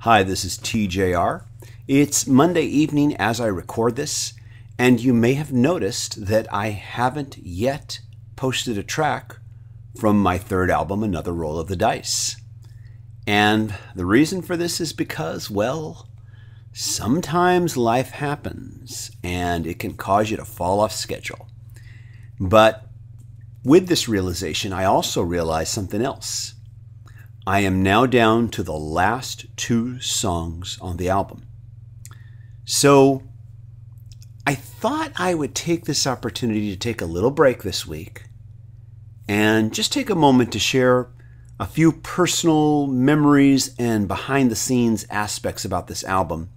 Hi, this is TJR. It's Monday evening as I record this, and you may have noticed that I haven't yet posted a track from my third album, Another Roll of the Dice. And the reason for this is because, well, sometimes life happens and it can cause you to fall off schedule. But with this realization, I also realized something else. I am now down to the last two songs on the album. So I thought I would take this opportunity to take a little break this week and just take a moment to share a few personal memories and behind the scenes aspects about this album,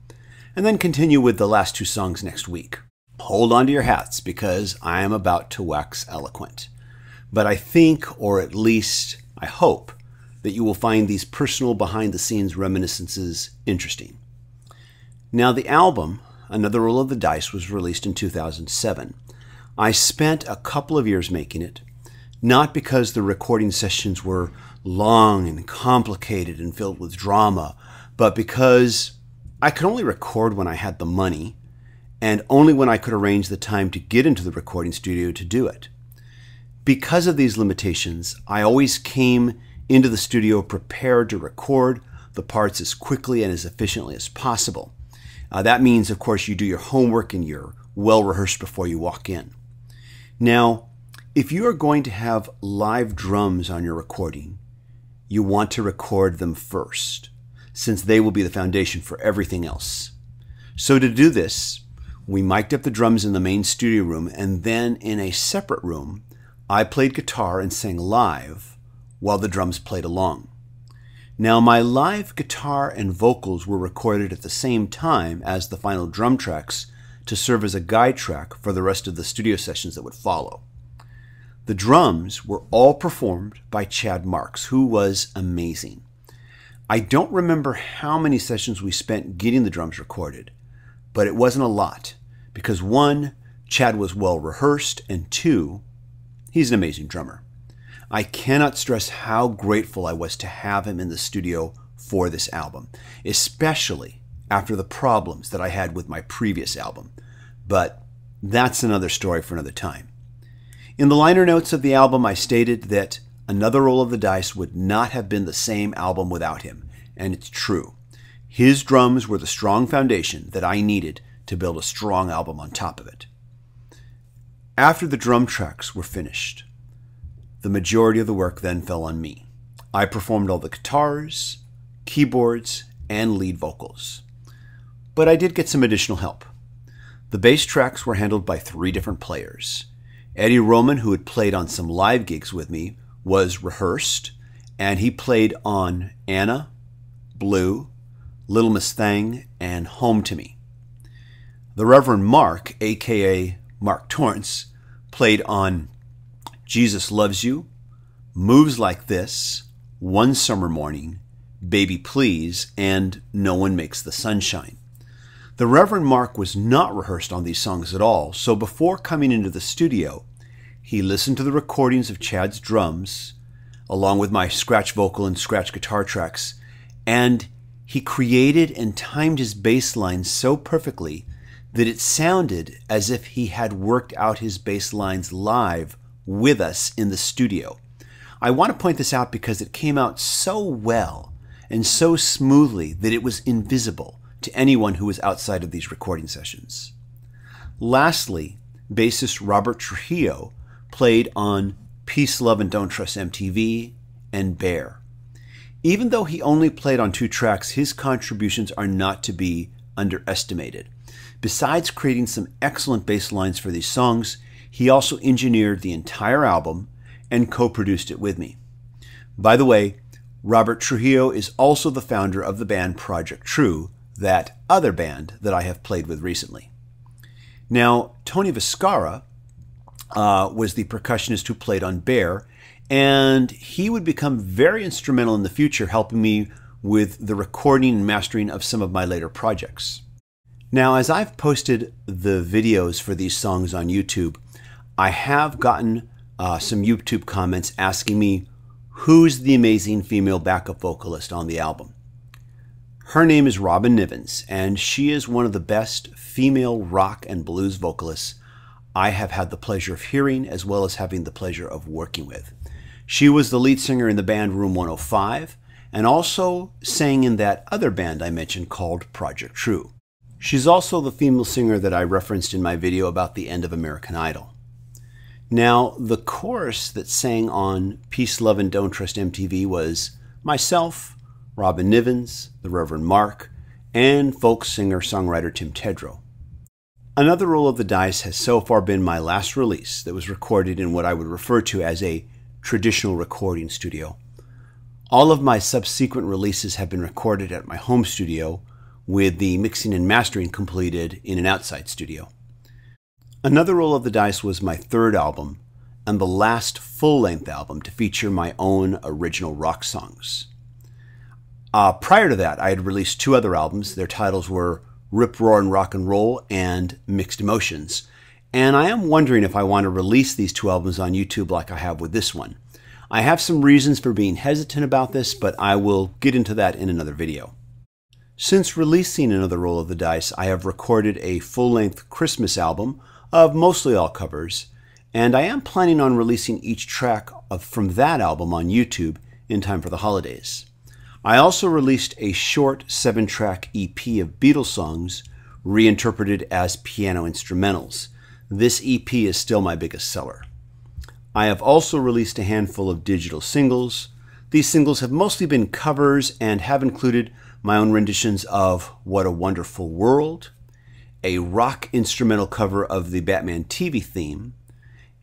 and then continue with the last two songs next week. Hold on to your hats because I am about to wax eloquent. But I think, or at least I hope, that you will find these personal behind-the-scenes reminiscences interesting. Now, the album, Another Roll of the Dice, was released in 2007. I spent a couple of years making it, not because the recording sessions were long and complicated and filled with drama, but because I could only record when I had the money, and only when I could arrange the time to get into the recording studio to do it. Because of these limitations, I always came into the studio prepared to record the parts as quickly and as efficiently as possible. That means, of course, you do your homework and you're well rehearsed before you walk in. Now, if you are going to have live drums on your recording, you want to record them first, since they will be the foundation for everything else. So to do this, we mic'd up the drums in the main studio room, and then in a separate room, I played guitar and sang live while the drums played along. Now, my live guitar and vocals were recorded at the same time as the final drum tracks to serve as a guide track for the rest of the studio sessions that would follow. The drums were all performed by Chad Marks, who was amazing. I don't remember how many sessions we spent getting the drums recorded, but it wasn't a lot because one, Chad was well rehearsed, and two, he's an amazing drummer. I cannot stress how grateful I was to have him in the studio for this album, especially after the problems that I had with my previous album. But that's another story for another time. In the liner notes of the album, I stated that Another Roll of the Dice would not have been the same album without him, and it's true. His drums were the strong foundation that I needed to build a strong album on top of it. After the drum tracks were finished, the majority of the work then fell on me. I performed all the guitars, keyboards, and lead vocals. But I did get some additional help. The bass tracks were handled by three different players. Eddie Roman, who had played on some live gigs with me, was rehearsed, and he played on Anna, Blue, Little Miss Thing, and Home to Me. The Reverend Mark, aka Mark Torrance, played on Jesus Loves You, Moves Like This, One Summer Morning, Baby Please, and No One Makes the Sunshine. The Reverend Mark was not rehearsed on these songs at all, so before coming into the studio, he listened to the recordings of Chad's drums, along with my scratch vocal and scratch guitar tracks, and he created and timed his bass lines so perfectly that it sounded as if he had worked out his bass lines live with us in the studio. I want to point this out because it came out so well and so smoothly that it was invisible to anyone who was outside of these recording sessions. Lastly, bassist Robert Trujillo played on Peace, Love, and Don't Trust MTV and Bear. Even though he only played on two tracks, his contributions are not to be underestimated. Besides creating some excellent bass lines for these songs, he also engineered the entire album and co-produced it with me. By the way, Robert Trujillo is also the founder of the band Project True, that other band that I have played with recently. Now, Tony Viscara was the percussionist who played on Bear, and he would become very instrumental in the future helping me with the recording and mastering of some of my later projects. Now, as I've posted the videos for these songs on YouTube, I have gotten some YouTube comments asking me, who's the amazing female backup vocalist on the album? Her name is Robin Nivens, and she is one of the best female rock and blues vocalists I have had the pleasure of hearing, as well as having the pleasure of working with. She was the lead singer in the band Room 105, and also sang in that other band I mentioned called Project True. She's also the female singer that I referenced in my video about the end of American Idol. Now, the chorus that sang on Peace, Love, and Don't Trust MTV was myself, Robin Nivens, the Reverend Mark, and folk singer-songwriter Tim Tedrow. Another Roll of the Dice has so far been my last release that was recorded in what I would refer to as a traditional recording studio. All of my subsequent releases have been recorded at my home studio, with the mixing and mastering completed in an outside studio. Another Roll of the Dice was my third album, and the last full-length album to feature my own original rock songs. Prior to that, I had released two other albums. Their titles were Rip, Roar, and Rock and Roll and Mixed Emotions. And I am wondering if I want to release these two albums on YouTube like I have with this one. I have some reasons for being hesitant about this, but I will get into that in another video. Since releasing Another Roll of the Dice, I have recorded a full-length Christmas album of mostly all covers, and I am planning on releasing each track from that album on YouTube in time for the holidays. I also released a short 7-track EP of Beatles songs reinterpreted as piano instrumentals. This EP is still my biggest seller. I have also released a handful of digital singles. These singles have mostly been covers and have included my own renditions of What a Wonderful World, a rock instrumental cover of the Batman TV theme,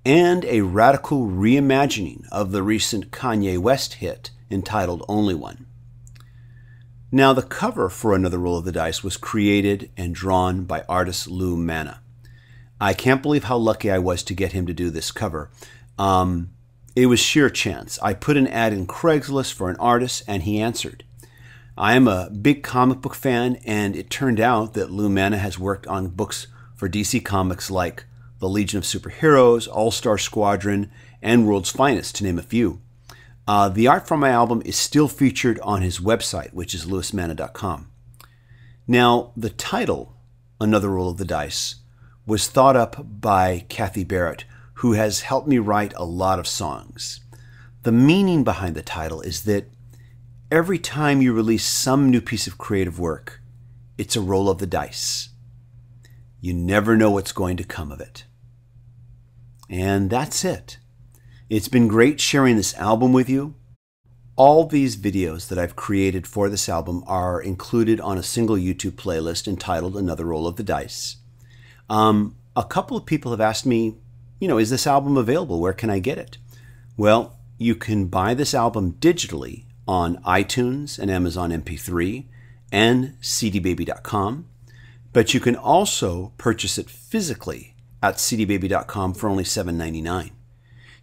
and a radical reimagining of the recent Kanye West hit entitled Only One. Now, the cover for Another Roll of the Dice was created and drawn by artist Lou Manna. I can't believe how lucky I was to get him to do this cover. It was sheer chance. I put an ad in Craigslist for an artist, and he answered. I am a big comic book fan, and it turned out that Lou Manna has worked on books for DC Comics like The Legion of Superheroes, All-Star Squadron, and World's Finest, to name a few. The art from my album is still featured on his website, which is lewismanna.com. Now, the title, Another Roll of the Dice, was thought up by Kathy Barrett, who has helped me write a lot of songs. The meaning behind the title is that every time you release some new piece of creative work, it's a roll of the dice. You never know what's going to come of it. And that's it. It's been great sharing this album with you. All these videos that I've created for this album are included on a single YouTube playlist entitled Another Roll of the Dice. A couple of people have asked me, is this album available? Where can I get it? Well, you can buy this album digitally on iTunes and Amazon MP3 and cdbaby.com, but you can also purchase it physically at cdbaby.com for only $7.99.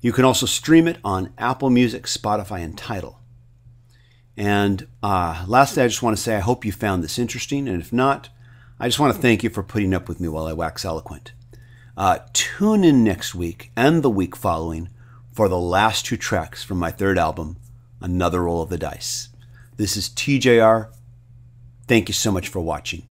You can also stream it on Apple Music, Spotify, and Tidal. And lastly, I just want to say I hope you found this interesting, and if not, I just want to thank you for putting up with me while I wax eloquent. Tune in next week and the week following for the last two tracks from my third album, Another Roll of the Dice. This is TJR. Thank you so much for watching.